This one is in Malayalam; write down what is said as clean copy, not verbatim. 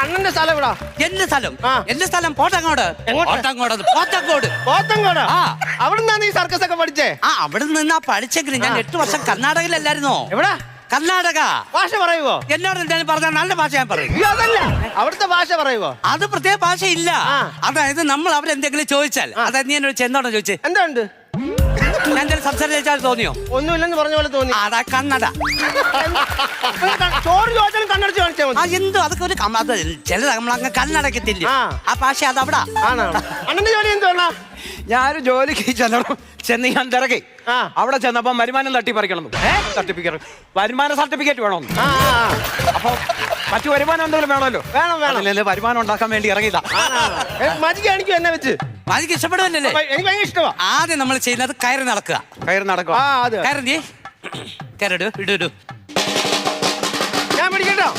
അണ്ണന്റെ സ്ഥലം എവിടാ? എന്റെ സ്ഥലം പോത്തങ്കോട്. പോത്തങ്കോട്? അവിടുന്നാണ് ഈ സർക്കസ് ഒക്കെ പഠിച്ചേ? അവിടെ നിന്നാ പഠിച്ചെങ്കിലും ഞാൻ 8 വർഷം കർണാടകയിലല്ലായിരുന്നോ? എവിടാ? കർണാടക. ഭാഷ പറയുവോ? എന്നോട് എന്തായാലും പറഞ്ഞാൽ നല്ല ഭാഷ ഞാൻ പറയും. അതല്ല, അവിടുത്തെ ഭാഷ പറയുവോ? അത് പ്രത്യേക ഭാഷയില്ല. അതായത് നമ്മൾ അവരെന്തെങ്കിലും ചോദിച്ചാൽ, അതായത് നീ എന്നോട് ചെന്നോടാ ചോദിച്ചേ? എന്തുണ്ട്? ഞാൻ എന്തെങ്കിലും സംസാരിച്ചാൽ തോന്നിയോ? ഒന്നുമില്ലെന്ന് പറഞ്ഞ പോലെ തോന്നി. അതാ കന്നഡ. ചോറ് ചോദിച്ചാലും കണ്ണടച്ച് കാണിച്ചാൽ മതി. എന്തോ അതൊക്കെ ഒരു ചില നമ്മളങ്ങ് കണ്ണടക്കത്തില്ല. ആ ഭാഷ അതവിടാ. അണ്ണന്റെ ജോലി എന്തുവാ? ഞാനൊരു ജോലിക്ക് ചെന്ന് ഞാൻ തിരക്കി. അവിടെ ചെന്നപ്പോ വരുമാനം തട്ടിപ്പറിക്കണം. സർട്ടിഫിക്കറ്റ്, വരുമാന സർട്ടിഫിക്കറ്റ് വേണമെന്ന്. അപ്പൊ മറ്റു വരുമാനം എന്തെങ്കിലും വേണമല്ലോ. വേണം. വരുമാനം ഉണ്ടാക്കാൻ വേണ്ടി ഇറങ്ങിയതാ. മജിക്ക് കാണിക്കും എന്നെ വെച്ച്. മജിക്ക് ഇഷ്ടപ്പെടുവല്ലേ? എനിക്ക് ഭയങ്കര ഇഷ്ടമാ. ആദ്യം നമ്മൾ ചെയ്യുന്നത് കയറി നടക്കുക. കയറി ഇടൂ. ഞാൻ പിടിക്കട്ടോ?